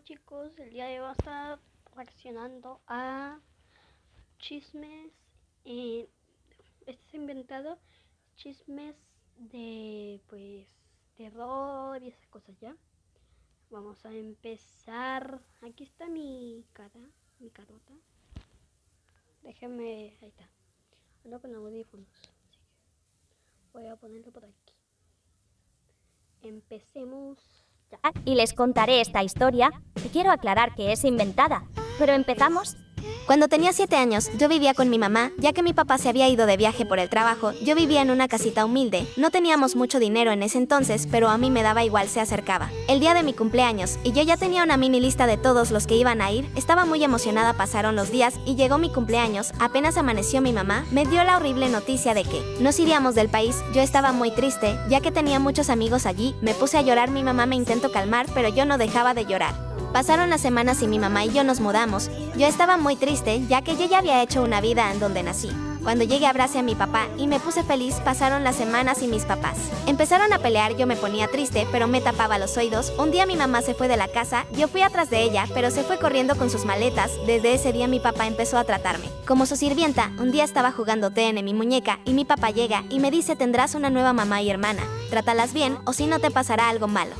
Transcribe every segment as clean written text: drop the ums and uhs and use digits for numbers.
chicos, el día de hoy vamos a estar reaccionando a chismes, este es inventado, chismes de pues terror y esas cosas ya. Vamos a empezar, aquí está mi cara, mi carota. Déjenme, ahí está, ando con audífonos, así que voy a ponerlo por aquí. Empecemos ya. Y les contaré esta historia, y quiero aclarar que es inventada. Pero empezamos. Cuando tenía 7 años, yo vivía con mi mamá, ya que mi papá se había ido de viaje por el trabajo. Yo vivía en una casita humilde, no teníamos mucho dinero en ese entonces, pero a mí me daba igual, se acercaba el día de mi cumpleaños, y yo ya tenía una mini lista de todos los que iban a ir. Estaba muy emocionada, pasaron los días, y llegó mi cumpleaños. Apenas amaneció, mi mamá me dio la horrible noticia de que nos iríamos del país. Yo estaba muy triste, ya que tenía muchos amigos allí. Me puse a llorar, mi mamá me intentó calmar, pero yo no dejaba de llorar. Pasaron las semanas y mi mamá y yo nos mudamos. Yo estaba muy triste, ya que yo ya había hecho una vida en donde nací. Cuando llegué abracé a mi papá y me puse feliz. Pasaron las semanas y mis papás empezaron a pelear. Yo me ponía triste, pero me tapaba los oídos. Un día mi mamá se fue de la casa, yo fui atrás de ella, pero se fue corriendo con sus maletas. Desde ese día mi papá empezó a tratarme como su sirvienta. Un día estaba jugando TN mi muñeca y mi papá llega y me dice: tendrás una nueva mamá y hermana, trátalas bien o si no te pasará algo malo.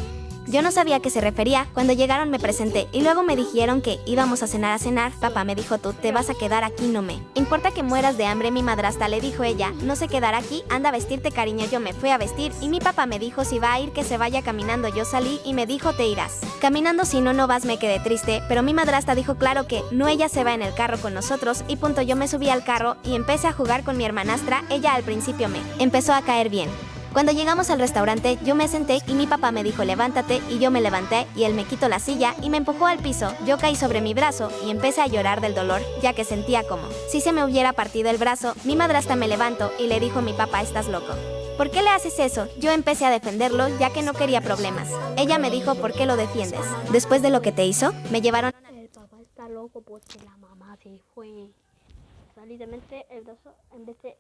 Yo no sabía a qué se refería. Cuando llegaron me presenté y luego me dijeron que íbamos a cenar. Papá me dijo: tú te vas a quedar aquí, no me importa que mueras de hambre. Mi madrastra le dijo: ella no se quedará aquí, anda a vestirte, cariño. Yo me fui a vestir y mi papá me dijo: si va a ir, que se vaya caminando. Yo salí y me dijo: te irás caminando, si no, no vas. Me quedé triste, pero mi madrastra dijo: claro que no, ella se va en el carro con nosotros. Y punto, yo me subí al carro y empecé a jugar con mi hermanastra. Ella al principio me empezó a caer bien. Cuando llegamos al restaurante, yo me senté y mi papá me dijo: levántate, y yo me levanté y él me quitó la silla y me empujó al piso. Yo caí sobre mi brazo y empecé a llorar del dolor, ya que sentía como si se me hubiera partido el brazo. Mi madrastra me levantó y le dijo a mi papá: estás loco, ¿por qué le haces eso? Yo empecé a defenderlo, ya que no quería problemas. Ella me dijo: ¿por qué lo defiendes? Después de lo que te hizo, me llevaron. El papá está loco porque la mamá se fue. O sea, literalmente el brazo, en vez de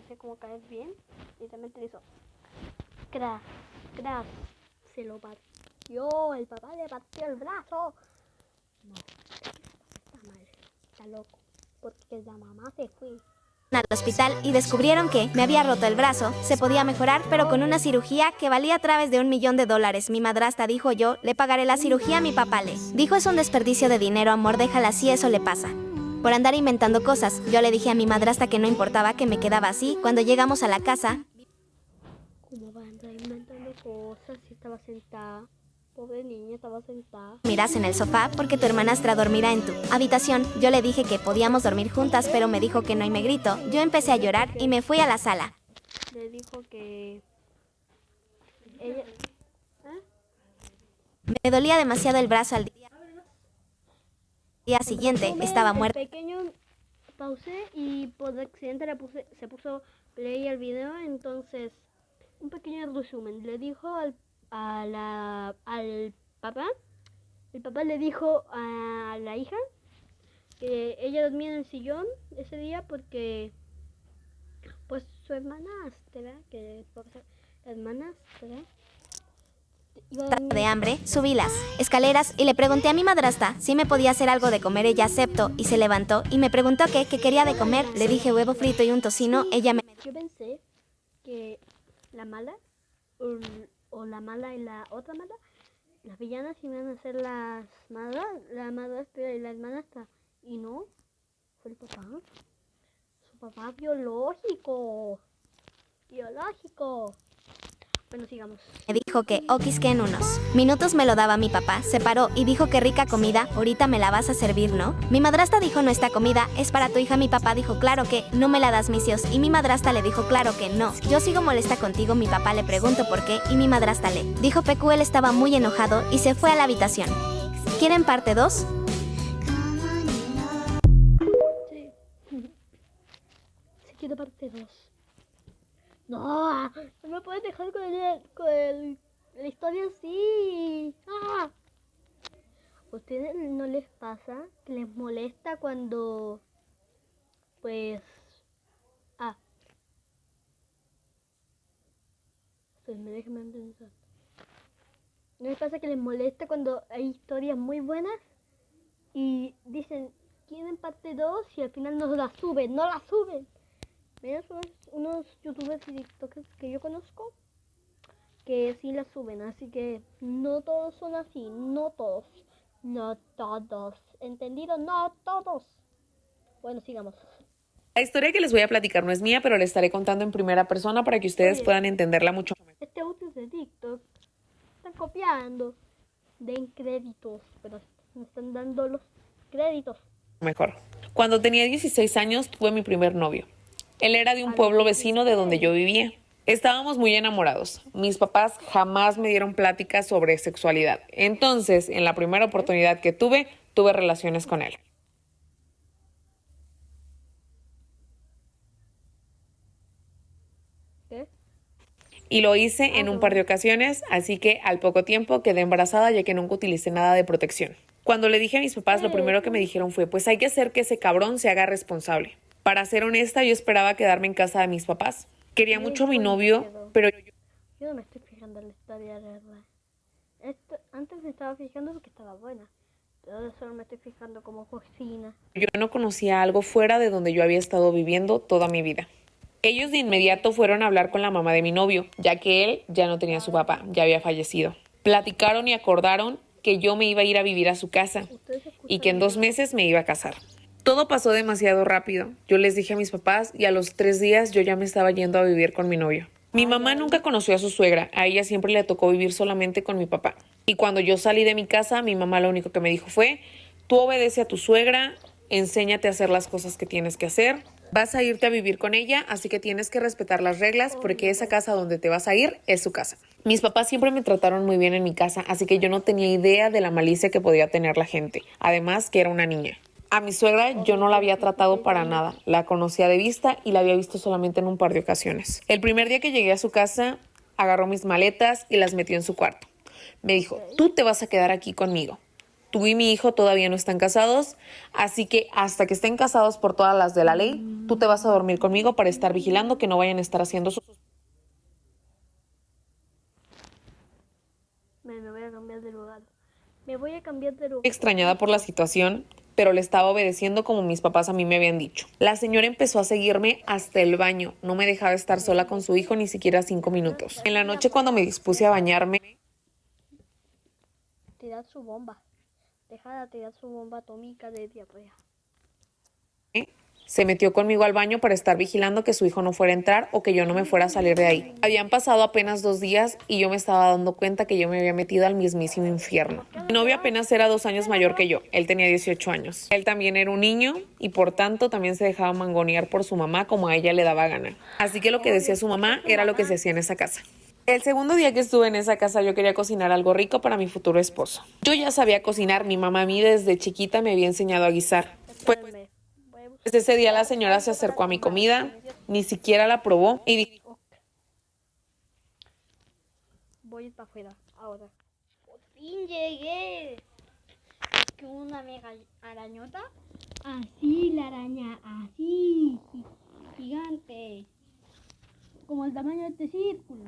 hacer como caer bien, literalmente le hizo crack, crack. Se lo partió, el papá le partió el brazo. No, está mal, está loco, porque la mamá se fue. Al hospital y descubrieron que me había roto el brazo. Se podía mejorar, pero con una cirugía que valía a través de $1.000.000. Mi madrastra dijo: yo le pagaré la cirugía. Mi papá le dijo: es un desperdicio de dinero, amor, déjala así, eso le pasa por andar inventando cosas. Yo le dije a mi madrastra que no importaba, que me quedaba así. Cuando llegamos a la casa, ¿Cómo va a andar inventando cosas si estaba sentada? Pobre niña, estaba sentada. mirás en el sofá porque tu hermanastra dormirá en tu habitación. Yo le dije que podíamos dormir juntas, pero me dijo que no y me gritó. Yo empecé a llorar y me fui a la sala. Le dijo que ella... ¿eh? Me dolía demasiado el brazo. Al día siguiente estaba muerta. El pequeño pausé y por accidente se puso play al video. Entonces, un pequeño resumen. Le dijo al papá. El papá le dijo a la hija que ella dormía en el sillón ese día porque pues su hermanastra, que la hermanastra iba a dormir. De hambre, subí las escaleras y le pregunté a mi madrastra si me podía hacer algo de comer. Ella aceptó y se levantó y me preguntó qué quería de comer. Le dije: huevo frito y un tocino. Ella me... Yo pensé que la mala o la mala y la otra mala, las villanas iban a ser las malas, la madrastra y la hermanastra. Y no, fue el papá. Su papá biológico. Biológico. Bueno, sigamos. Me dijo que okis, que en unos minutos me lo daba. Mi papá se paró y dijo: qué rica comida, ahorita me la vas a servir, ¿no? Mi madrastra dijo: no, esta comida es para tu hija. Mi papá dijo: claro que no me la das, misios. Y mi madrastra le dijo: claro que no, yo sigo molesta contigo. Mi papá le preguntó por qué y mi madrastra le dijo: pecu. Él estaba muy enojado y se fue a la habitación. ¿Quieren parte 2? Sí. Si quiero parte 2. No, no me puedes dejar la historia así. ¡Ah! ¿Ustedes no les pasa que les molesta cuando, pues, ah, déjenme pensar. ¿No les pasa que les molesta cuando hay historias muy buenas y dicen, quieren parte 2 y al final no la suben, no la suben? Mira, unos youtubers y tiktokers que yo conozco que sí la suben, así que no todos son así, no todos, no todos, ¿entendido? No todos. Bueno, sigamos. La historia que les voy a platicar no es mía, pero la estaré contando en primera persona para que ustedes Oye, puedan entenderla mucho este audio es de TikTok, están copiando, den créditos, pero me están dando los créditos. mejor. Cuando tenía 16 años tuve mi primer novio. Él era de un pueblo vecino de donde yo vivía. Estábamos muy enamorados. Mis papás jamás me dieron pláticas sobre sexualidad. Entonces, en la primera oportunidad que tuve relaciones con él. ¿Qué? Y lo hice en un par de ocasiones, así que al poco tiempo quedé embarazada ya que nunca utilicé nada de protección. Cuando le dije a mis papás, lo primero que me dijeron fue, pues hay que hacer que ese cabrón se haga responsable. Para ser honesta, yo esperaba quedarme en casa de mis papás. Quería mucho a mi novio, pero yo no me estoy fijando en la historia, de verdad. Antes me estaba fijando porque estaba buena, pero ahora solo me estoy fijando como cocina. yo no conocía algo fuera de donde yo había estado viviendo toda mi vida. Ellos de inmediato fueron a hablar con la mamá de mi novio, ya que él ya no tenía a su papá, ya había fallecido. Platicaron y acordaron que yo me iba a ir a vivir a su casa y que en 2 meses me iba a casar. Todo pasó demasiado rápido. Yo les dije a mis papás y a los 3 días yo ya me estaba yendo a vivir con mi novio. Mi mamá nunca conoció a su suegra, a ella siempre le tocó vivir solamente con mi papá. Y cuando yo salí de mi casa, mi mamá lo único que me dijo fue, tú obedece a tu suegra, enséñate a hacer las cosas que tienes que hacer, vas a irte a vivir con ella, así que tienes que respetar las reglas porque esa casa donde te vas a ir es su casa. Mis papás siempre me trataron muy bien en mi casa, así que yo no tenía idea de la malicia que podía tener la gente, además que era una niña. A mi suegra yo no la había tratado para nada, la conocía de vista y la había visto solamente en un par de ocasiones. El primer día que llegué a su casa, agarró mis maletas y las metió en su cuarto. Me dijo, tú te vas a quedar aquí conmigo. Tú y mi hijo todavía no están casados, así que hasta que estén casados por todas las de la ley, tú te vas a dormir conmigo para estar vigilando que no vayan a estar haciendo sus... Me voy a cambiar de lugar. Me voy a cambiar de lugar. Extrañada por la situación, pero le estaba obedeciendo como mis papás a mí me habían dicho. La señora empezó a seguirme hasta el baño. No me dejaba estar sola con su hijo ni siquiera 5 minutos. En la noche cuando me dispuse a bañarme, Tirar su bomba. Deja de tirar su bomba atómica de diarrea. se metió conmigo al baño para estar vigilando que su hijo no fuera a entrar o que yo no me fuera a salir de ahí. Habían pasado apenas 2 días y yo me estaba dando cuenta que yo me había metido al mismísimo infierno. Mi novio apenas era 2 años mayor que yo, él tenía 18 años. Él también era un niño y por tanto también se dejaba mangonear por su mamá como a ella le daba gana. Así que lo que decía su mamá era lo que se hacía en esa casa. El segundo día que estuve en esa casa yo quería cocinar algo rico para mi futuro esposo. Yo ya sabía cocinar, mi mamá a mí desde chiquita me había enseñado a guisar. Pues Espérenme. Voy a buscar- desde ese día la señora se acercó a mi comida, ni siquiera la probó y dijo, Voy a ir para afuera. Ahora. Por fin llegué. Que una mega arañota. Así la araña. Así. Gigante. Como el tamaño de este círculo.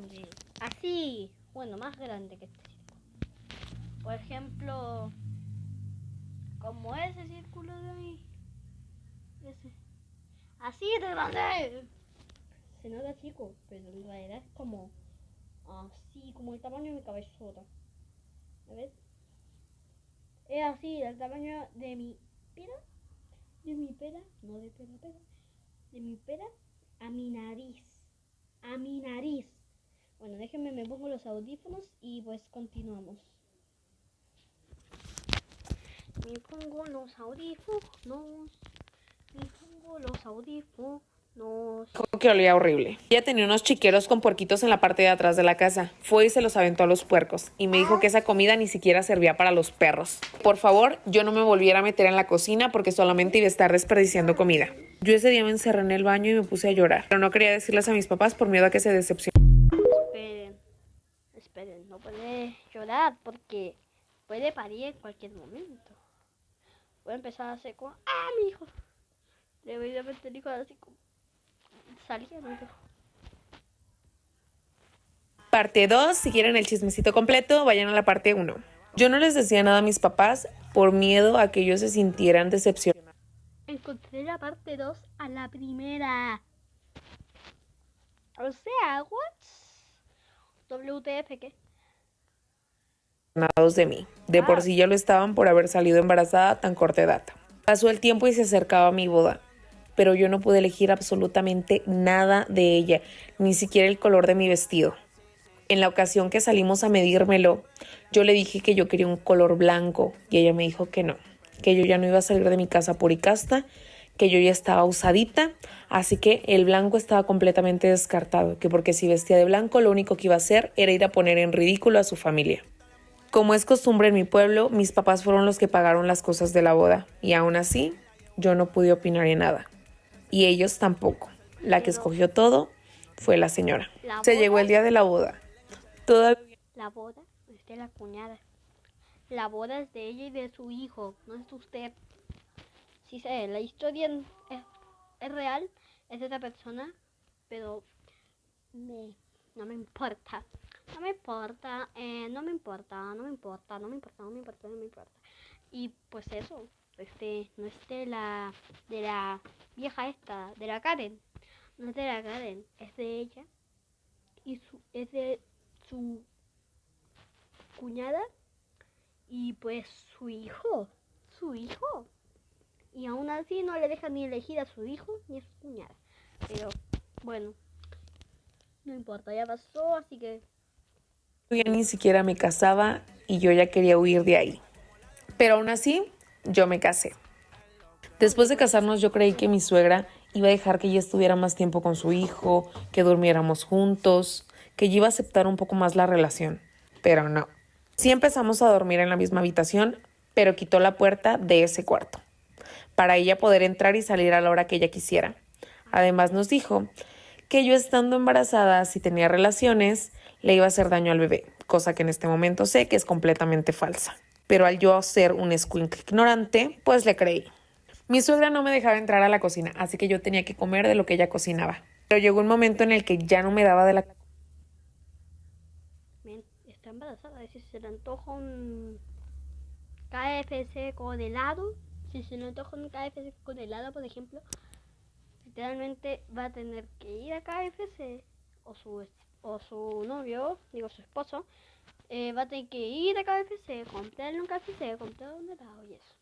Así. Bueno, más grande que este círculo. Por ejemplo. Como ese círculo de ahí. Ese. Así de grande. Se nota chico, pero en realidad es como así, como el tamaño de mi cabezota. A ver. Es así, el tamaño de mi pera. De mi pera, no de pera, pera. De mi pera a mi nariz. A mi nariz. Bueno, déjenme, me pongo los audífonos y pues continuamos. Me pongo los audífonos. Me pongo los audífonos. que olía horrible. Ella tenía unos chiqueros con puerquitos en la parte de atrás de la casa. Fue y se los aventó a los puercos y me dijo que esa comida ni siquiera servía para los perros. Por favor, yo no me volviera a meter en la cocina porque solamente iba a estar desperdiciando comida. Yo ese día me encerré en el baño y me puse a llorar, pero no quería decirles a mis papás por miedo a que se decepcionaran. Esperen, no puede llorar porque puede parir en cualquier momento. Voy a empezar a hacer como, mi hijo. Le voy a meter el hijo así como saliendo. Parte 2, si quieren el chismecito completo, vayan a la parte 1. Yo no les decía nada a mis papás por miedo a que ellos se sintieran decepcionados. Encontré la parte 2 a la primera. O sea, what? WTF, ¿qué? De mí. De por sí ya lo estaban por haber salido embarazada a tan corta edad. Pasó el tiempo y se acercaba mi boda, pero yo no pude elegir absolutamente nada de ella, ni siquiera el color de mi vestido. En la ocasión que salimos a medírmelo, yo le dije que yo quería un color blanco y ella me dijo que no, que yo ya no iba a salir de mi casa puricasta, que yo ya estaba usadita, así que el blanco estaba completamente descartado, que porque si vestía de blanco lo único que iba a hacer era ir a poner en ridículo a su familia. Como es costumbre en mi pueblo, mis papás fueron los que pagaron las cosas de la boda y aún así yo no pude opinar en nada. Y ellos tampoco. La que escogió todo fue la señora. Se llegó el día de la boda. La boda es de la cuñada. La boda es de ella y de su hijo, no es de usted. Sí sé, la historia es real, es de esa persona, pero no me importa. No me importa. Y pues eso, no es de la vieja esta, de la Karen. No es de la Karen, es de ella. Y es de su cuñada y pues su hijo. Y aún así no le deja ni elegir a su hijo ni a su cuñada. Pero bueno, no importa, ya pasó, así que Yo ya ni siquiera me casaba y yo ya quería huir de ahí. Pero aún así, yo me casé. Después de casarnos, yo creí que mi suegra iba a dejar que ella estuviera más tiempo con su hijo, que durmiéramos juntos, que ella iba a aceptar un poco más la relación. Pero no. Sí empezamos a dormir en la misma habitación, pero quitó la puerta de ese cuarto, para ella poder entrar y salir a la hora que ella quisiera. Además nos dijo que yo estando embarazada, si tenía relaciones, le iba a hacer daño al bebé, cosa que en este momento sé que es completamente falsa. Pero al yo ser un escuincle ignorante, pues le creí. Mi suegra no me dejaba entrar a la cocina, así que yo tenía que comer de lo que ella cocinaba. Pero llegó un momento en el que ya no me daba de la... está embarazada. Si se le antoja un KFC con helado, por ejemplo, literalmente va a tener que ir a KFC o su novio, digo su esposo, va a tener que ir a KFC, comprarle un KFC, comprarle un helado y eso.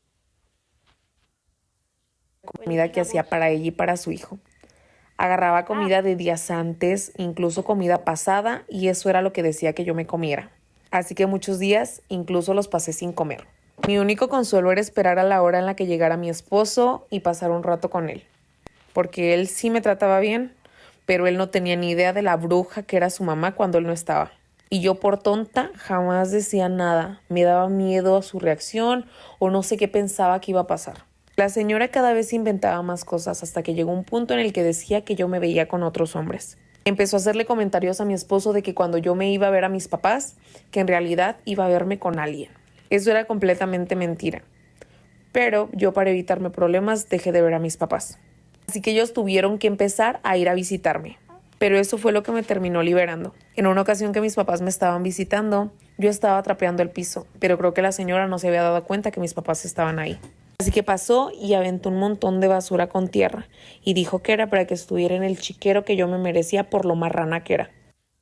Comida que hacía para ella y para su hijo. Agarraba comida de días antes, incluso comida pasada, y eso era lo que decía que yo me comiera. Así que muchos días incluso los pasé sin comer. Mi único consuelo era esperar a la hora en la que llegara mi esposo y pasar un rato con él. Porque él sí me trataba bien, pero él no tenía ni idea de la bruja que era su mamá cuando él no estaba. Y yo por tonta jamás decía nada. Me daba miedo a su reacción o no sé qué pensaba que iba a pasar. La señora cada vez inventaba más cosas hasta que llegó un punto en el que decía que yo me veía con otros hombres. Empezó a hacerle comentarios a mi esposo de que cuando yo me iba a ver a mis papás, que en realidad iba a verme con alguien. Eso era completamente mentira. Pero yo, para evitarme problemas, dejé de ver a mis papás. Así que ellos tuvieron que empezar a ir a visitarme. Pero eso fue lo que me terminó liberando. En una ocasión que mis papás me estaban visitando, yo estaba trapeando el piso, pero creo que la señora no se había dado cuenta que mis papás estaban ahí. Así que pasó y aventó un montón de basura con tierra y dijo que era para que estuviera en el chiquero que yo me merecía por lo marrana que era.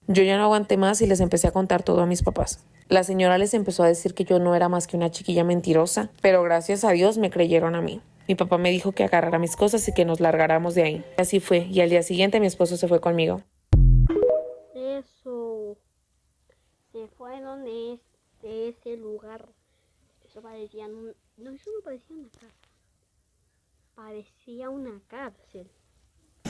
Yo ya no aguanté más y les empecé a contar todo a mis papás. La señora les empezó a decir que yo no era más que una chiquilla mentirosa, pero gracias a Dios me creyeron a mí. Mi papá me dijo que agarrara mis cosas y que nos largáramos de ahí. Así fue, y al día siguiente mi esposo se fue conmigo. Eso. Se fueron de ese lugar. Eso parecía eso no parecía una casa. Parecía una cárcel.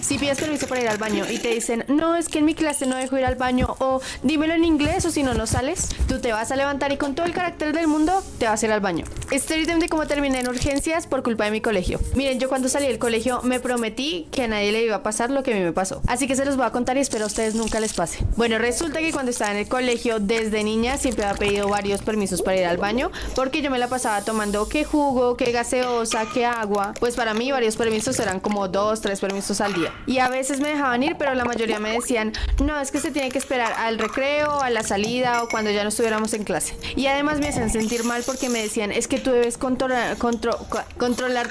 Si pides permiso para ir al baño y te dicen, no, es que en mi clase no dejo ir al baño, o dímelo en inglés o si no, no sales, tú te vas a levantar y con todo el carácter del mundo te vas a ir al baño. Story time de cómo terminé en urgencias por culpa de mi colegio. Miren, yo cuando salí del colegio me prometí que a nadie le iba a pasar lo que a mí me pasó. Así que se los voy a contar y espero a ustedes nunca les pase. Bueno, resulta que cuando estaba en el colegio, desde niña siempre había pedido varios permisos para ir al baño, porque yo me la pasaba tomando que jugo, que gaseosa, que agua. Pues para mí varios permisos eran como 2, 3 permisos al día. Y a veces me dejaban ir, pero la mayoría me decían, no, es que se tiene que esperar al recreo, a la salida o cuando ya no estuviéramos en clase. Y además me hacían sentir mal porque me decían, es que tú debes controlar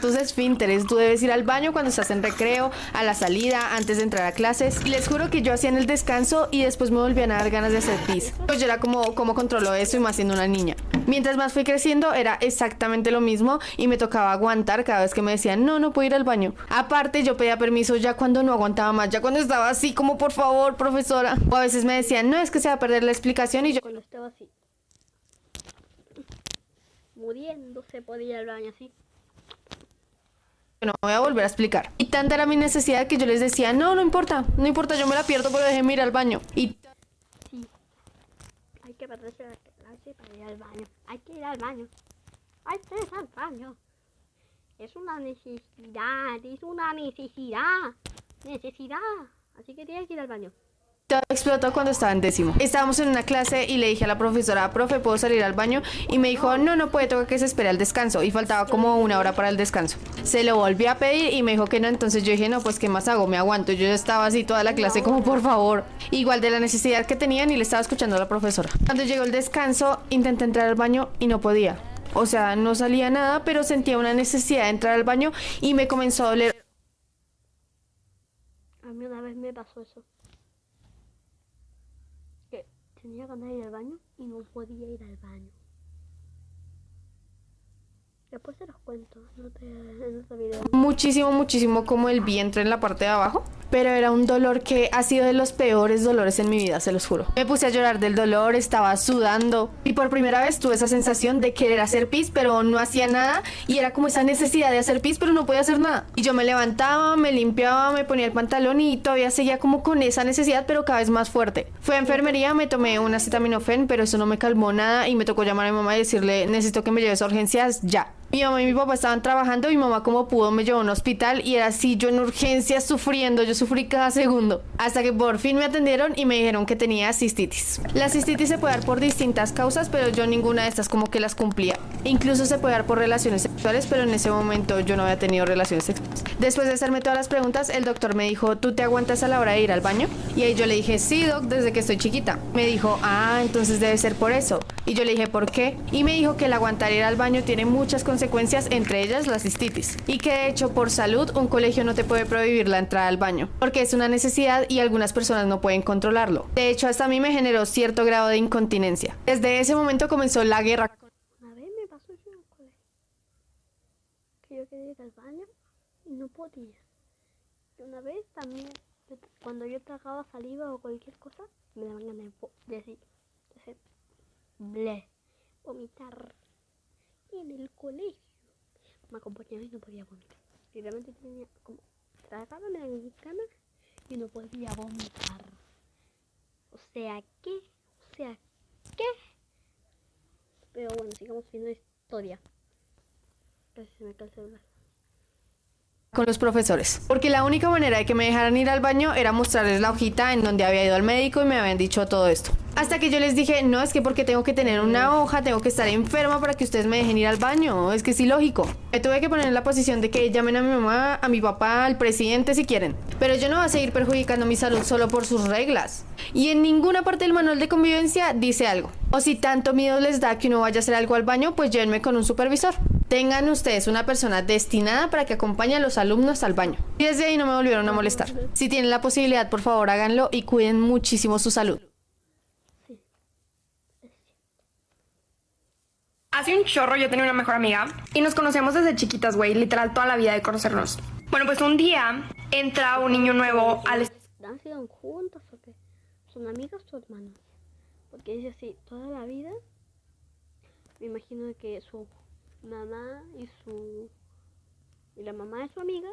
tus esfínteres, tú debes ir al baño cuando estás en recreo, a la salida, antes de entrar a clases. Y les juro que yo hacía en el descanso y después me volvían a dar ganas de hacer pis. Pues yo era como, ¿cómo controlo eso y más siendo una niña? Mientras más fui creciendo era exactamente lo mismo y me tocaba aguantar cada vez que me decían, no, no puedo ir al baño. Aparte yo pedía permiso ya cuando no aguantaba más, ya cuando estaba así como, por favor, profesora. O a veces me decían, no, es que se va a perder la explicación y yo... Cuando estaba así, muriéndose, podía ir al baño así. No voy a volver a explicar. Y tanta era mi necesidad que yo les decía, no, no importa, yo me la pierdo, pero déjenme ir al baño. Y Sí, hay que perderse la clase para ir al baño. Hay que ir al baño. Hay que ir al baño. Es una necesidad, necesidad. Así que tienes que ir al baño. todo explotó cuando estaba en décimo. Estábamos en una clase y le dije a la profesora, profe, ¿puedo salir al baño? Y me dijo, no, no puede, toca que se espere al descanso. Y faltaba como 1 hora para el descanso. Se lo volví a pedir y me dijo que no, entonces yo dije, no, pues ¿qué más hago? Me aguanto. Yo ya estaba así toda la clase como, por favor. Igual de la necesidad que tenían y le estaba escuchando a la profesora. Cuando llegó el descanso, intenté entrar al baño y no podía. O sea, no salía nada, pero sentía una necesidad de entrar al baño y me comenzó a doler. A mí una vez me pasó eso. Que tenía ganas de ir al baño y no podía ir al baño. Después te los cuento en otro video. Muchísimo como el vientre en la parte de abajo. Pero era un dolor que ha sido de los peores dolores en mi vida, se los juro. Me puse a llorar del dolor, estaba sudando. Y por primera vez tuve esa sensación de querer hacer pis, pero no hacía nada. Y era como esa necesidad de hacer pis, pero no podía hacer nada. Y yo me levantaba, me limpiaba, me ponía el pantalón y todavía seguía como con esa necesidad, pero cada vez más fuerte. Fui a enfermería, me tomé un acetaminofén, pero eso no me calmó nada. Y me tocó llamar a mi mamá y decirle, necesito que me lleves a urgencias ya. Mi mamá y mi papá estaban trabajando y mi mamá como pudo me llevó a un hospital y era así, yo en urgencias sufriendo, yo sufrí cada segundo. Hasta que por fin me atendieron y me dijeron que tenía cistitis. La cistitis se puede dar por distintas causas, pero yo ninguna de estas como que las cumplía. Incluso se puede dar por relaciones sexuales, pero en ese momento yo no había tenido relaciones sexuales. Después de hacerme todas las preguntas, el doctor me dijo, ¿tú te aguantas a la hora de ir al baño? Y ahí yo le dije, sí, doc, desde que estoy chiquita. Me dijo, ah, entonces debe ser por eso. Y yo le dije, ¿por qué? Y me dijo que el aguantar ir al baño tiene muchas consecuencias, entre ellas la cistitis. Y que de hecho por salud un colegio no te puede prohibir la entrada al baño, porque es una necesidad y algunas personas no pueden controlarlo. De hecho hasta a mí me generó cierto grado de incontinencia. Desde ese momento comenzó la guerra. Una vez me pasó eso en el colegio. Que yo quería ir al baño y no podía. Y una vez también, cuando yo tragaba saliva o cualquier cosa, me daban ganas de hacer bleh, vomitar. Y en el colegio me acompañaba y no podía vomitar. Y realmente tenía como tragaba, me daban ganas y no podía vomitar. O sea que. Pero bueno, sigamos viendo la historia. Casi se me cae el celular. Con los profesores, porque la única manera de que me dejaran ir al baño era mostrarles la hojita en donde había ido al médico y me habían dicho todo esto. Hasta que yo les dije, no, es que porque tengo que tener una hoja, tengo que estar enferma para que ustedes me dejen ir al baño, es que es ilógico. Me tuve que poner en la posición de que llamen a mi mamá, a mi papá, al presidente si quieren. Pero yo no voy a seguir perjudicando mi salud solo por sus reglas. Y en ninguna parte del manual de convivencia dice algo. O si tanto miedo les da que uno vaya a hacer algo al baño, pues llévenme con un supervisor. Tengan ustedes una persona destinada para que acompañe a los alumnos al baño. Y desde ahí no me volvieron a molestar. Si tienen la posibilidad, por favor háganlo y cuiden muchísimo su salud. Hace un chorro yo tenía una mejor amiga y nos conocíamos desde chiquitas, güey, literal toda la vida de conocernos. Bueno, pues un día entra un niño nuevo al... ¿Han sido juntos o qué? ¿Son amigas o hermanos? Porque dice así, toda la vida, me imagino que su mamá y la mamá de su amiga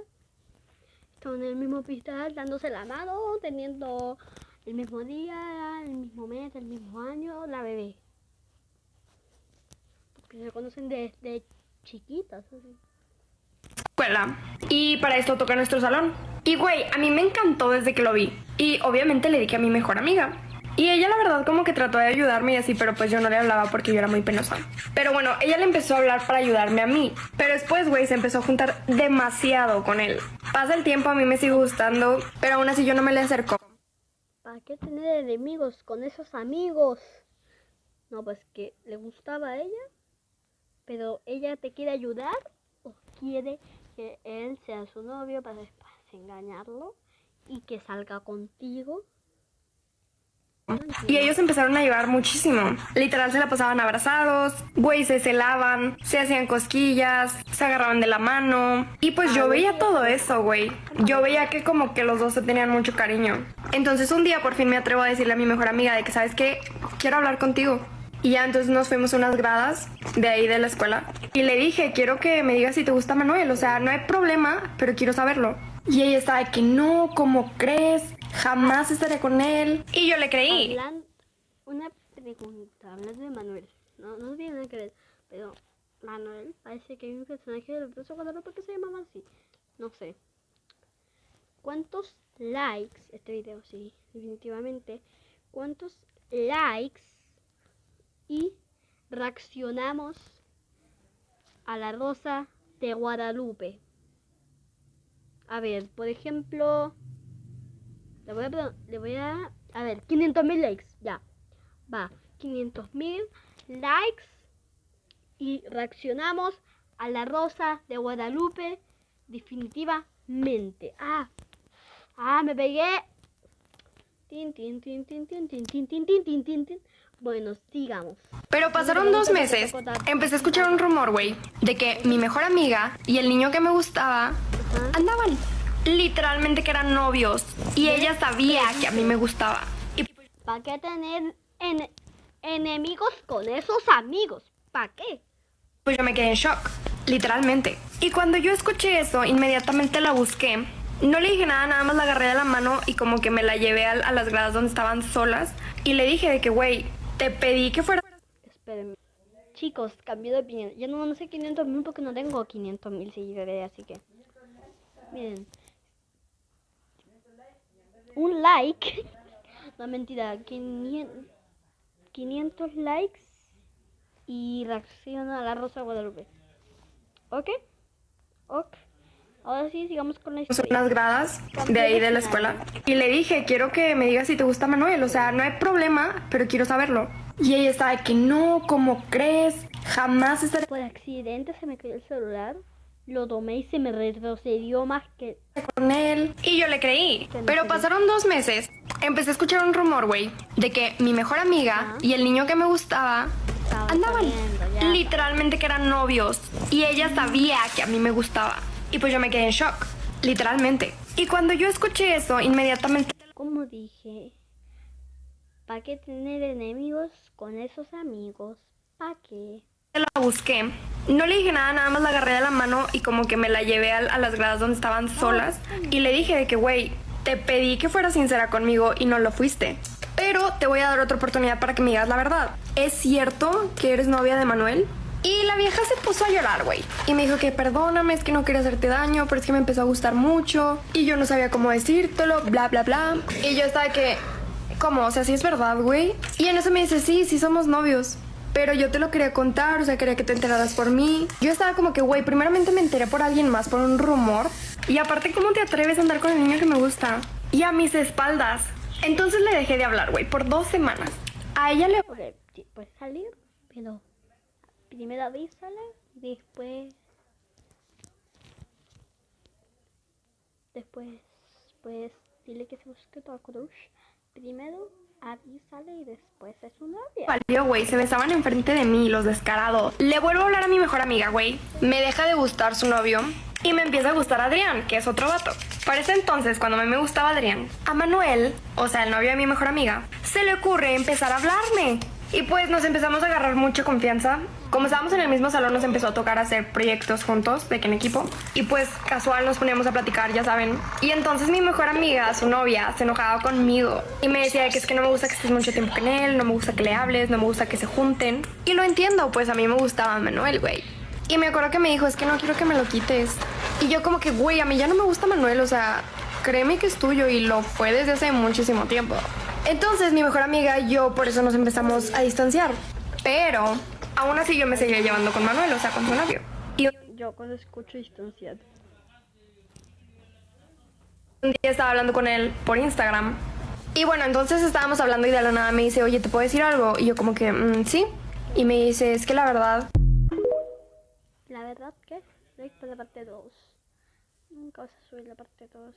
están en el mismo hospital, dándose la mano, teniendo el mismo día, el mismo mes, el mismo año, la bebé. Porque se conocen desde chiquitas, así. escuela y para esto toca nuestro salón. Y güey, a mí me encantó desde que lo vi. Y obviamente le dije a mi mejor amiga. Y ella la verdad como que trató de ayudarme y así, pero pues yo no le hablaba porque yo era muy penosa. Pero bueno, ella le empezó a hablar para ayudarme a mí. Pero después, güey, se empezó a juntar demasiado con él. Pasa el tiempo, a mí me sigue gustando, pero aún así yo no me le acerco. ¿Para qué tener enemigos con esos amigos? No, pues que le gustaba a ella, pero ella te quiere ayudar o quiere que él sea su novio para después engañarlo y que salga contigo. No Y entiendo. ellos empezaron a llevar muchísimo. Literal se la pasaban abrazados, güey, se celaban, se hacían cosquillas, se agarraban de la mano. Y pues yo veía todo eso, güey. Yo veía que como que los dos se tenían mucho cariño. Entonces un día por fin me atrevo a decirle a mi mejor amiga de que, ¿sabes qué? Quiero hablar contigo. Y ya entonces nos fuimos a unas gradas de ahí de la escuela. Y le dije, quiero que me digas si te gusta Manuel. O sea, no hay problema, pero quiero saberlo. Y ella estaba de que no, ¿cómo crees? Jamás estaré con él. Y yo le creí. Una pregunta, hablando de Manuel, no tiene nada que ver, pero Manuel parece que hay un personaje del Rosa Guadalupe que se llamaba así, no sé. ¿Cuántos likes, este video sí, definitivamente, cuántos likes y reaccionamos a la Rosa de Guadalupe? A ver, por ejemplo, le voy a ver, 500.000 likes, ya. Va, 500.000 likes y reaccionamos a la Rosa de Guadalupe definitivamente. Me pegué. Tin, tin, tin, tin, tin, tin, tin, tin, tin, tin, tin, tin. Bueno, sigamos. Pero pasaron 2 meses. Empecé a escuchar un rumor, güey, de que mi mejor amiga y el niño que me gustaba andaban. Literalmente que eran novios. Y ella sabía que a mí me gustaba. Y ¿Para qué tener enemigos con esos amigos? ¿Para qué? pues yo me quedé en shock, literalmente. Y cuando yo escuché eso, inmediatamente la busqué. No le dije nada, nada más la agarré de la mano y como que me la llevé a las gradas donde estaban solas. Y le dije de que, güey, te pedí que fuera... Espérenme. Chicos, cambio de opinión. Yo no sé 500.000 porque no tengo 500.000 seguidores, así que... Miren. Un like. No, mentira. 500 likes. Y reacciona a la Rosa de Guadalupe. ¿Ok? Ok. Ahora sí, sigamos con la historia. unas gradas de ahí de la escuela. Y le dije, quiero que me digas si te gusta Manuel. O sea, no hay problema, pero quiero saberlo. Y ella estaba de que no, ¿cómo crees? Jamás estaré Por accidente se me cayó el celular. Lo tomé y se me retrocedió más que... con él. Y yo le creí. Pero pasaron 2 meses. Empecé a escuchar un rumor, güey, de que mi mejor amiga y el niño que me gustaba andaban. saliendo, ya. Literalmente que eran novios. Y ella sabía que a mí me gustaba. Y pues yo me quedé en shock. Literalmente. Y cuando yo escuché eso, inmediatamente Como dije, ¿para qué tener enemigos con esos amigos? ¿Para qué? la busqué. No le dije nada, nada más la agarré de la mano y como que me la llevé a las gradas donde estaban solas. Y le dije de que, güey, te pedí que fueras sincera conmigo y no lo fuiste. Pero te voy a dar otra oportunidad para que me digas la verdad. ¿Es cierto que eres novia de Manuel? Y la vieja se puso a llorar, güey. Y me dijo que perdóname, es que no quería hacerte daño, pero es que me empezó a gustar mucho. Y yo no sabía cómo decírtelo, bla, bla, bla. Y yo estaba de que, ¿cómo? O sea, sí es verdad, güey. Y en eso me dice, sí somos novios. Pero yo te lo quería contar, o sea, quería que te enteraras por mí. Yo estaba como que, güey, primeramente me enteré por alguien más, por un rumor. Y aparte, ¿cómo te atreves a andar con el niño que me gusta? Y a mis espaldas. Entonces le dejé de hablar, güey, por 2 semanas. A ella le... Ok, sí, puedes salir, pero primero avísale, después, pues dile que se busque tu crush. Primero avísale y después es su novia. Valió, güey, se besaban enfrente de mí, los descarados. Le vuelvo a hablar a mi mejor amiga, güey. Me deja de gustar su novio y me empieza a gustar Adrián, que es otro vato. Para ese entonces, cuando me gustaba Adrián, a Manuel, o sea, el novio de mi mejor amiga, se le ocurre empezar a hablarme. Y pues nos empezamos a agarrar mucha confianza. Como estábamos en el mismo salón, nos empezó a tocar hacer proyectos juntos, de que en equipo. Y pues casual nos poníamos a platicar, ya saben. Y entonces mi mejor amiga, su novia, se enojaba conmigo. Y me decía que es que no me gusta que estés mucho tiempo con él, no me gusta que le hables, no me gusta que se junten. Y lo entiendo, pues a mí me gustaba Manuel, güey. Y me acuerdo que me dijo, es que no quiero que me lo quites. Y yo como que, güey, a mí ya no me gusta Manuel, o sea, créeme que es tuyo y lo fue desde hace muchísimo tiempo. Entonces mi mejor amiga y yo por eso nos empezamos a distanciar. Pero aún así yo me seguía llevando con Manuel, o sea, con su novio. Y Yo cuando escucho distanciar. un día estaba hablando con él por Instagram. Y bueno, entonces estábamos hablando y de la nada me dice, oye, ¿te puedo decir algo? Y yo como que, sí. Y me dice, es que la verdad... La verdad que es la parte 2. Nunca vas a subir la parte 2.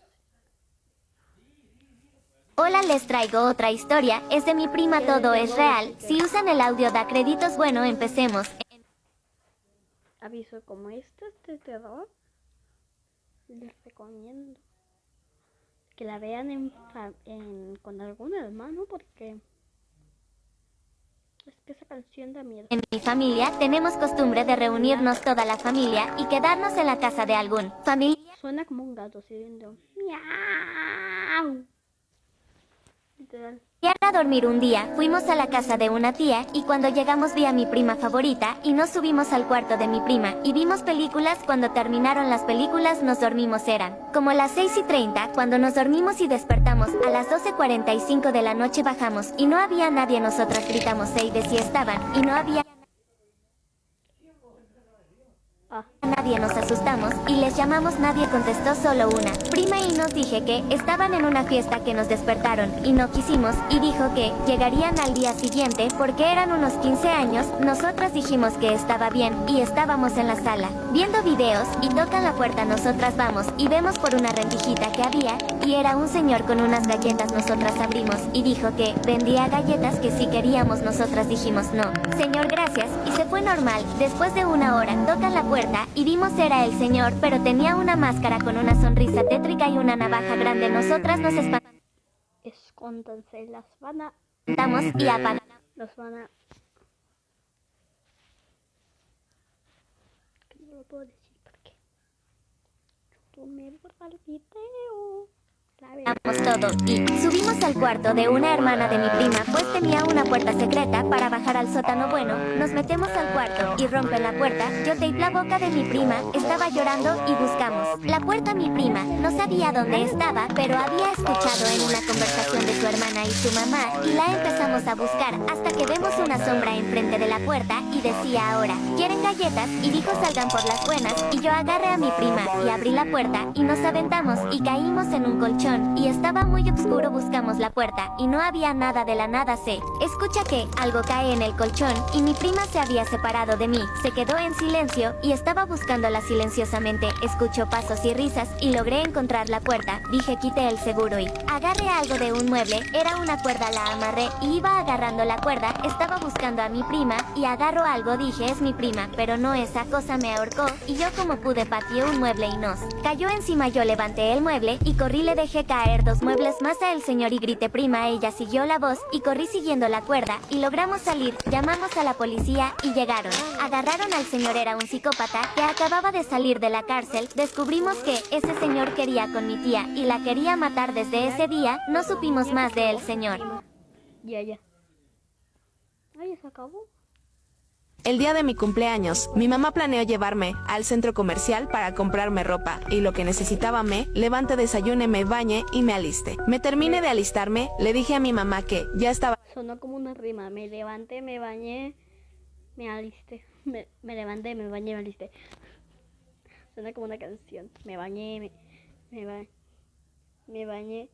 Hola, les traigo otra historia. Es de mi prima, todo es real. Si usan el audio da créditos, bueno, empecemos. Aviso, como este es de terror, les recomiendo que la vean con algún hermano, porque es que esa canción da miedo. En mi familia tenemos costumbre de reunirnos toda la familia y quedarnos en la casa de algún familiar. Suena como un gato sirviendo. ¡Miau! Literal. A dormir un día, fuimos a la casa de una tía y cuando llegamos vi a mi prima favorita y nos subimos al cuarto de mi prima y vimos películas. Cuando terminaron las películas nos dormimos, eran como las 6:30 cuando nos dormimos y despertamos. A las 12:45 de la noche bajamos y no había nadie. Nosotras gritamos Seide si estaban y no había nadie. Nos asustamos y les llamamos, nadie contestó, solo una prima, y nos dije que estaban en una fiesta, que nos despertaron y no quisimos, y dijo que llegarían al día siguiente porque eran unos 15 años. Nosotras dijimos que estaba bien y estábamos en la sala viendo videos y tocan la puerta. Nosotras vamos y vemos por una rendijita que había y era un señor con unas galletas. Nosotras abrimos y dijo que vendía galletas, que si queríamos. Nosotras dijimos no, señor, gracias, y se fue normal. Después de una hora tocan la puerta y vimos era el señor, pero tenía una máscara con una sonrisa tétrica y una navaja grande. Nosotras nos espantamos Escóndanse, las van a... y apagamos. Los van a... Que no lo puedo decir porque YouTube me borra el video. Todo y subimos al cuarto de una hermana de mi prima, pues tenía una puerta secreta para bajar al sótano. Bueno, nos metemos al cuarto y rompen la puerta. Yo tape la boca de mi prima, estaba llorando y buscamos la puerta. Mi prima no sabía dónde estaba, pero había escuchado en una conversación de su hermana y su mamá y la empezamos a buscar hasta que vemos una sombra enfrente de la puerta y decía, ahora quieren galletas, y dijo salgan por las buenas, y yo agarré a mi prima y abrí la puerta y nos aventamos y caímos en un colchón y estaba muy oscuro. Buscamos la puerta y no había nada. De la nada se escucha que algo cae en el colchón y mi prima se había separado de mí. Se quedó en silencio y estaba buscándola silenciosamente. Escuchó pasos y risas y logré encontrar la puerta. Dije, quité el seguro y agarré algo de un mueble. Era una cuerda, la amarré y iba agarrando la cuerda. Estaba buscando a mi prima y agarro algo. Dije, es mi prima, pero no, esa cosa me ahorcó y yo como pude pateé un mueble y nos cayó encima. Yo levanté el mueble y corrí, le dejé caer 2 muebles más a el señor y grité prima. Ella siguió la voz y corrí siguiendo la cuerda y logramos salir. Llamamos a la policía y llegaron. Agarraron al señor, era un psicópata que acababa de salir de la cárcel. Descubrimos que ese señor quería con mi tía y la quería matar. Desde ese día no supimos más de el señor. Ya. Ay, se acabó. El día de mi cumpleaños, mi mamá planeó llevarme al centro comercial para comprarme ropa y lo que necesitaba. Me levanté, desayuné, me bañé y me alisté. Me terminé de alistarme, le dije a mi mamá que ya estaba. Sonó como una rima. Me levanté, me bañé, me alisté. Me levanté, me bañé, me alisté. Suena como una canción. Me bañé, me bañé.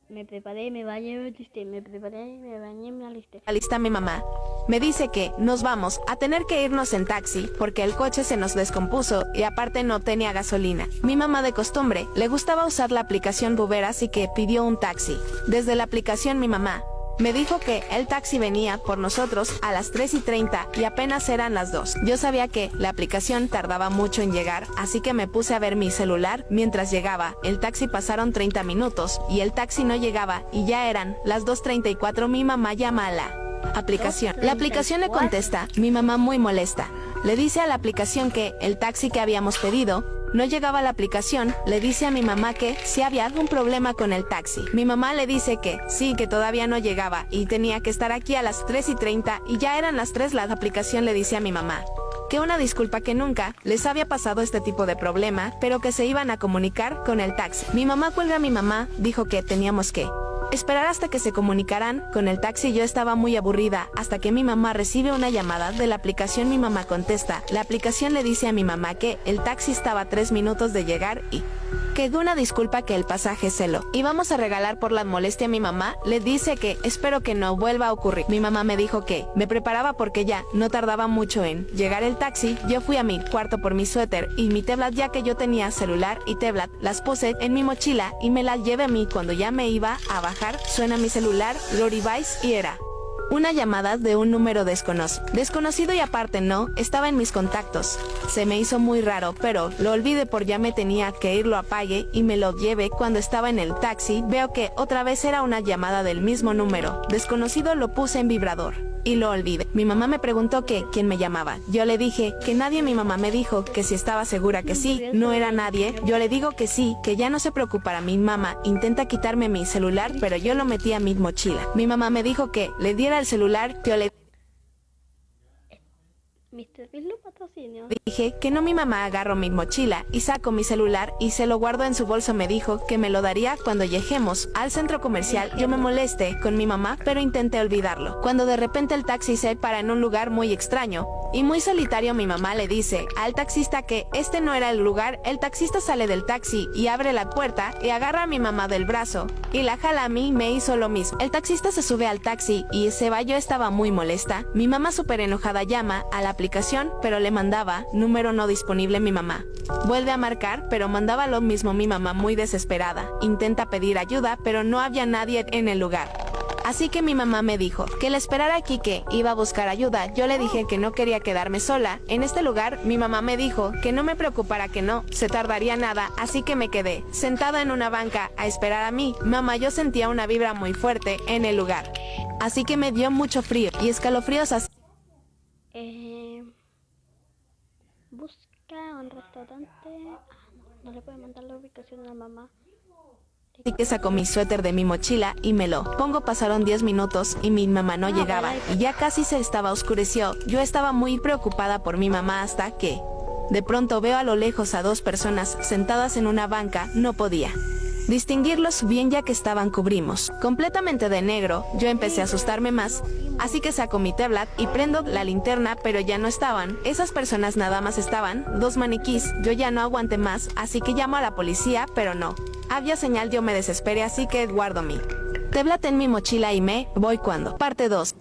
Me preparé, me bañé, me alisté. Me preparé, me bañé, me alisté. Alista mi mamá. Me dice que nos vamos a tener que irnos en taxi porque el coche se nos descompuso y aparte no tenía gasolina. Mi mamá, de costumbre, le gustaba usar la aplicación Uber, así que pidió un taxi. Desde la aplicación mi mamá me dijo que el taxi venía por nosotros a las 3:30 y apenas eran las 2. Yo sabía que la aplicación tardaba mucho en llegar, así que me puse a ver mi celular mientras llegaba. El taxi, pasaron 30 minutos y el taxi no llegaba y ya eran las 2:34. Mi mamá llama a la aplicación. La aplicación le contesta. Mi mamá, muy molesta, le dice a la aplicación que el taxi que habíamos pedido no llegaba a la aplicación. Le dice a mi mamá que si había algún problema con el taxi. Mi mamá le dice que sí, que todavía no llegaba y tenía que estar aquí a las 3:30 y ya eran las 3. La aplicación le dice a mi mamá que una disculpa, que nunca les había pasado este tipo de problema, pero que se iban a comunicar con el taxi. Mi mamá cuelga. Mi mamá dijo que teníamos que esperar hasta que se comunicaran con el taxi. Yo estaba muy aburrida hasta que mi mamá recibe una llamada de la aplicación. Mi mamá contesta. La aplicación le dice a mi mamá que el taxi estaba a 3 minutos de llegar y que una disculpa que el pasaje se lo íbamos a regalar por la molestia. Mi mamá le dice que espero que no vuelva a ocurrir. Mi mamá me dijo que me preparaba porque ya no tardaba mucho en llegar el taxi. Yo fui a mi cuarto por mi suéter y mi tablet, ya que yo tenía celular y tablet, las puse en mi mochila y me las llevé a mí. Cuando ya me iba a bajar, suena mi celular, Glory Vice, y era una llamada de un número desconocido y aparte no estaba en mis contactos. Se me hizo muy raro, pero lo olvidé por ya me tenía que ir, lo apagué y me lo llevé. Cuando estaba en el taxi, veo que otra vez era una llamada del mismo número desconocido, lo puse en vibrador y lo olvidé. Mi mamá me preguntó que quién me llamaba. Yo le dije que nadie. Mi mamá me dijo que si estaba segura que sí, no era nadie. Yo le digo que sí, que ya no se preocupara. Mi mamá intenta quitarme mi celular, pero yo lo metí a mi mochila. Mi mamá me dijo que le diera el celular. Yo le Mr. Beast lo patrocinio. dije que no. Mi mamá agarró mi mochila y sacó mi celular y se lo guardó en su bolso. Me dijo que me lo daría cuando lleguemos al centro comercial. Yo me molesté con mi mamá, pero intenté olvidarlo. Cuando de repente el taxi se para en un lugar muy extraño y muy solitario. Mi mamá le dice al taxista que este no era el lugar. El taxista sale del taxi y abre la puerta y agarra a mi mamá del brazo y la jala a mí. Me hizo lo mismo. El taxista se sube al taxi y se va. Yo estaba muy molesta. Mi mamá súper enojada llama a la aplicación, pero le mandaba número no disponible. Mi mamá vuelve a marcar, pero mandaba lo mismo. Mi mamá muy desesperada intenta pedir ayuda, pero no había nadie en el lugar. Así que mi mamá me dijo que le esperara aquí, que iba a buscar ayuda. Yo le dije que no quería quedarme sola en este lugar. Mi mamá me dijo que no me preocupara, que no se tardaría nada. Así que me quedé sentada en una banca a esperar a mí. Mamá, yo sentía una vibra muy fuerte en el lugar, así que me dio mucho frío y escalofríos. Así Busca un restaurante. No le puede mandar la ubicación a la mamá. que saco mi suéter de mi mochila y me lo pongo. Pasaron 10 minutos y mi mamá no llegaba y ya casi se estaba oscureció. Yo estaba muy preocupada por mi mamá hasta que de pronto veo a lo lejos a 2 personas sentadas en una banca. No podía distinguirlos bien ya que estaban cubrimos completamente de negro. Yo empecé a asustarme más, así que saco mi tablet y prendo la linterna, pero ya no estaban esas personas, nada más estaban 2 maniquís. Yo ya no aguanté más, así que llamo a la policía, pero no había señal. Yo me desesperé, así que guardo mi tablet en mi mochila y me voy. Cuando parte 2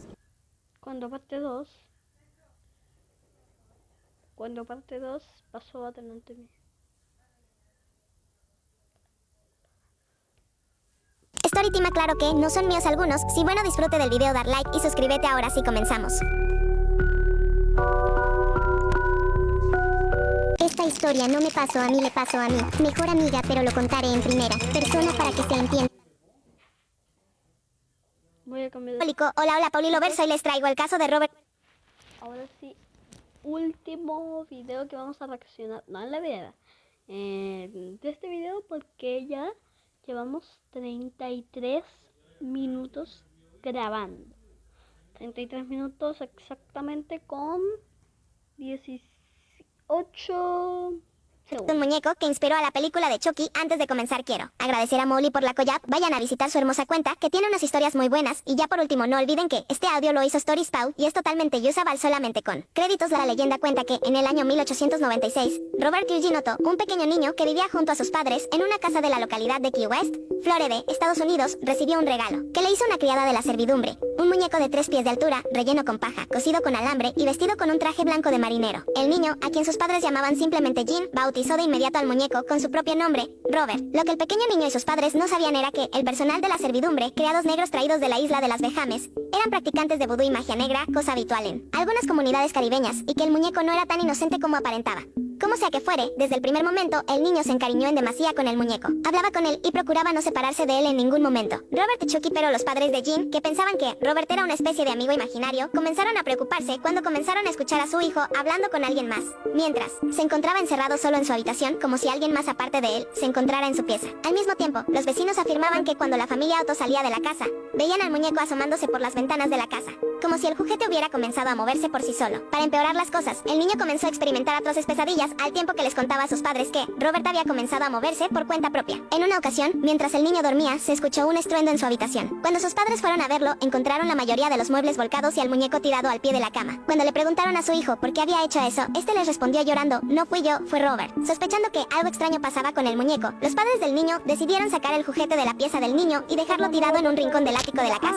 pasó adelante mío. Storytime aclaro que no son míos algunos. Si bueno, disfrute del video, dar like y suscríbete. Ahora sí comenzamos. Esta historia no me pasó a mí, le pasó a mi mejor amiga, pero lo contaré en primera persona para que se entienda. Voy a cambiar Hola, Pauli Loverso, y les traigo el caso de Robert. Ahora sí, último video que vamos a reaccionar. No en la vida. De este video, porque ya llevamos 33 minutos grabando. 33 minutos exactamente con 18 segundos. Un muñeco que inspiró a la película de Chucky. Antes de comenzar quiero agradecer a Molly por la collab. Vayan a visitar su hermosa cuenta, que tiene unas historias muy buenas. Y ya por último, no olviden que este audio lo hizo Stories Pau y es totalmente usable solamente con créditos. La leyenda cuenta que en el año 1896, Robert Eugene Otto, un pequeño niño que vivía junto a sus padres en una casa de la localidad de Key West, Florida, Estados Unidos, recibió un regalo que le hizo una criada de la servidumbre. Un muñeco de 3 pies de altura, relleno con paja, cosido con alambre y vestido con un traje blanco de marinero. El niño, a quien sus padres llamaban simplemente Jean, bautizó de inmediato al muñeco con su propio nombre, Robert. Lo que el pequeño niño y sus padres no sabían era que el personal de la servidumbre, criados negros traídos de la isla de las Bahamas, eran practicantes de vudú y magia negra, cosa habitual en algunas comunidades caribeñas, y que el muñeco no era tan inocente como aparentaba. Como sea que fuere, desde el primer momento, el niño se encariñó en demasía con el muñeco. Hablaba con él y procuraba no separarse de él en ningún momento. Robert y Chucky, pero los padres de Jean, que pensaban que Robert era una especie de amigo imaginario, comenzaron a preocuparse cuando comenzaron a escuchar a su hijo hablando con alguien más. Mientras, se encontraba encerrado solo en su habitación, como si alguien más aparte de él se encontrara en su pieza. Al mismo tiempo, los vecinos afirmaban que cuando la familia Otto salía de la casa, Veían al muñeco asomándose por las ventanas de la casa, como si el juguete hubiera comenzado a moverse por sí solo. Para empeorar las cosas, el niño comenzó a experimentar atroces pesadillas al tiempo que les contaba a sus padres que Robert había comenzado a moverse por cuenta propia. En una ocasión, mientras el niño dormía, se escuchó un estruendo en su habitación. Cuando sus padres fueron a verlo, encontraron la mayoría de los muebles volcados y al muñeco tirado al pie de la cama. Cuando le preguntaron a su hijo por qué había hecho eso, este les respondió llorando: no fui yo, fue Robert. Sospechando que algo extraño pasaba con el muñeco, los padres del niño decidieron sacar el juguete de la pieza del niño y dejarlo tirado en un rincón del ático de la casa.